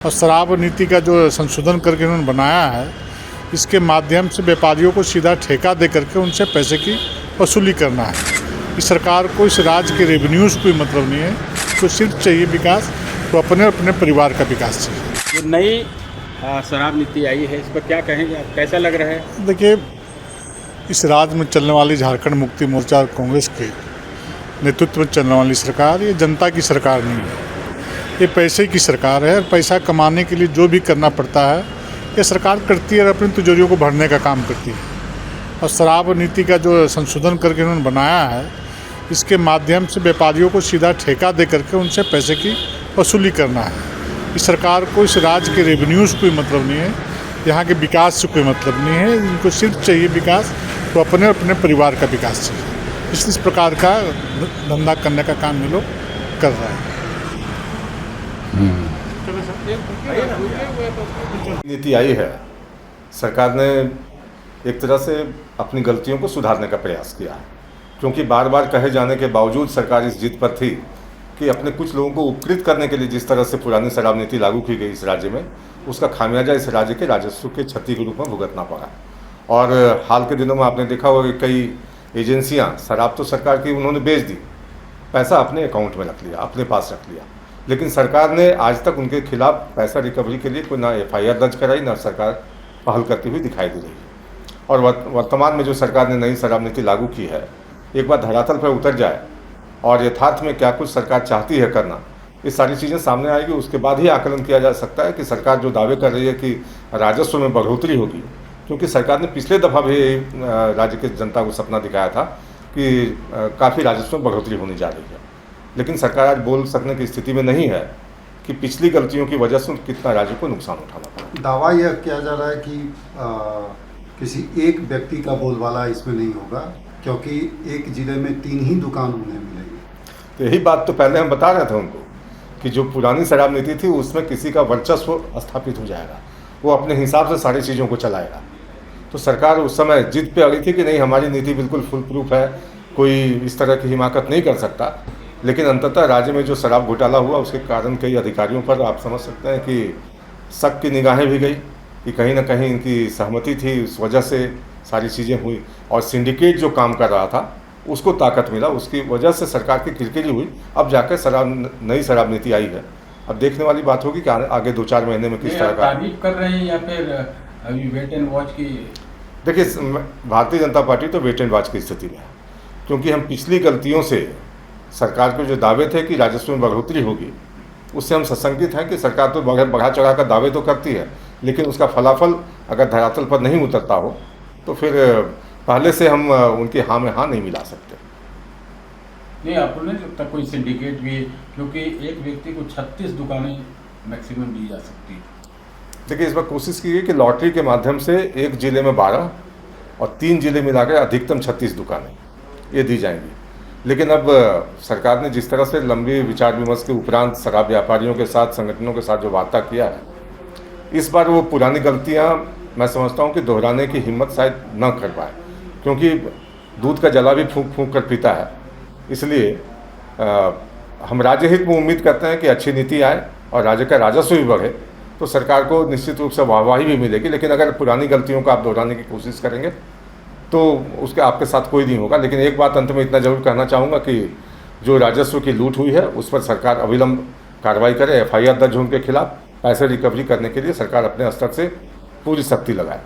और शराब नीति का जो संशोधन करके उन्होंने बनाया है, इसके माध्यम से व्यापारियों को सीधा ठेका दे करके उनसे पैसे की वसूली करना है। इस सरकार को इस राज्य के रेवेन्यूज़ कोई मतलब नहीं है, तो सिर्फ चाहिए विकास, तो अपने अपने परिवार का विकास चाहिए। जो नई शराब नीति आई है, इस पर क्या कहेंगे आप, कैसा लग रहा है? देखिए, इस राज्य में चलने वाली झारखंड मुक्ति मोर्चा और कांग्रेस के नेतृत्व में चलने वाली सरकार ये जनता की सरकार नहीं है, ये पैसे की सरकार है। और पैसा कमाने के लिए जो भी करना पड़ता है ये सरकार करती है और अपनी तिजोरियों को भरने का काम करती है। और शराब नीति का जो संशोधन करके उन्होंने बनाया है, इसके माध्यम से व्यापारियों को सीधा ठेका दे करके उनसे पैसे की वसूली करना है। इस सरकार को इस राज्य के रेवेन्यूज़ कोई मतलब नहीं है, यहाँ के विकास से कोई मतलब नहीं है। इनको सिर्फ चाहिए विकास, तो अपने अपने परिवार का विकास चाहिए। इस प्रकार का धंधा करने का काम ये लोग कर रहे हैं। नीति आई है, सरकार ने एक तरह से अपनी गलतियों को सुधारने का प्रयास किया है, क्योंकि बार बार कहे जाने के बावजूद सरकार इस जिद पर थी कि अपने कुछ लोगों को उपकृत करने के लिए जिस तरह से पुरानी शराब नीति लागू की गई इस राज्य में, उसका खामियाजा इस राज्य के राजस्व के क्षति के रूप में भुगतना पड़ा। और हाल के दिनों में आपने देखा होगा कि कई एजेंसियां शराब तो सरकार की उन्होंने बेच दी, पैसा अपने अकाउंट में रख लिया, अपने पास रख लिया, लेकिन सरकार ने आज तक उनके खिलाफ पैसा रिकवरी के लिए कोई ना FIR दर्ज कराई, ना सरकार पहल करती हुई दिखाई दे रही है। और वर्तमान में जो सरकार ने नई शराब नीति लागू की है, एक बार धरातल पर उतर जाए और यथार्थ में क्या कुछ सरकार चाहती है करना, ये सारी चीज़ें सामने आएगी। उसके बाद ही आकलन किया जा सकता है कि सरकार जो दावे कर रही है कि राजस्व में बढ़ोतरी होगी, क्योंकि सरकार ने पिछले दफ़ा भी राज्य के जनता को सपना दिखाया था कि काफ़ी राजस्व में बढ़ोतरी होने जा रही है, लेकिन सरकार आज बोल सकने की स्थिति में नहीं है कि पिछली गलतियों की वजह से कितना राज्य को नुकसान उठाना पड़ा। दावा यह किया जा रहा है कि किसी एक व्यक्ति का बोलबाला इसमें नहीं होगा, क्योंकि एक जिले में 3 ही दुकान उन्हें मिलेगी। तो यही बात तो पहले हम बता रहे थे उनको कि जो पुरानी शराब नीति थी उसमें किसी का वर्चस्व स्थापित हो जाएगा, वो अपने हिसाब से सारी चीज़ों को चलाएगा। तो सरकार उस समय जिद पे अड़ी थी कि नहीं, हमारी नीति बिल्कुल फुल प्रूफ है, कोई इस तरह की हिमाकत नहीं कर सकता। लेकिन अंततः राज्य में जो शराब घोटाला हुआ उसके कारण कई अधिकारियों पर आप समझ सकते हैं कि शक की निगाहें भी गई कि कहीं ना कहीं इनकी सहमति थी, उस वजह से सारी चीज़ें हुई। और सिंडिकेट जो काम कर रहा था उसको ताकत मिला, उसकी वजह से सरकार की किरकिरी हुई। अब जाकर नई शराब नीति आई है, अब देखने वाली बात होगी कि आगे 2-4 महीने में किस तरह का तारीफ कर रहे हैं या फिर अभी वेट एंड वॉच की? देखिए, भारतीय जनता पार्टी तो वेट एंड वॉच की स्थिति में है, क्योंकि हम पिछली गलतियों से सरकार के जो दावे थे कि राजस्व में बढ़ोतरी होगी, उससे हम सशंकित हैं कि सरकार तो बढ़ा चढ़ा कर दावे तो करती है, लेकिन उसका फलाफल अगर धरातल पर नहीं उतरता हो तो फिर पहले से हम उनकी हाँ में हाँ नहीं मिला सकते। नहीं, आपको नहीं लगता कोई सिंडिकेट भी है, क्योंकि एक व्यक्ति को 36 दुकानें मैक्सिमम दी जा सकती है? देखिए, इस बार कोशिश की गई कि लॉटरी के माध्यम से एक जिले में 12 और 3 जिले मिलाकर अधिकतम 36 दुकानें ये दी जाएंगी। लेकिन अब सरकार ने जिस तरह से लंबी विचार विमर्श के उपरांत शराब व्यापारियों के साथ, संगठनों के साथ जो वार्ता किया है, इस बार वो पुरानी गलतियां मैं समझता हूं कि दोहराने की हिम्मत शायद न कर पाए, क्योंकि दूध का जला भी फूंक फूंक कर पीता है। इसलिए हम राज्य हित में उम्मीद करते हैं कि अच्छी नीति आए और राज्य का राजस्व भी बढ़े, तो सरकार को निश्चित रूप से वाहवाही भी मिलेगी। लेकिन अगर पुरानी गलतियों को आप दोहराने की कोशिश करेंगे तो उसके आपके साथ कोई नहीं होगा। लेकिन एक बात अंत में इतना जरूर कहना चाहूँगा कि जो राजस्व की लूट हुई है उस पर सरकार अविलंब कार्रवाई करे, FIR दर्ज हो उनके खिलाफ, पैसे रिकवरी करने के लिए सरकार अपने स्तर से पूरी सख्ती लगाए।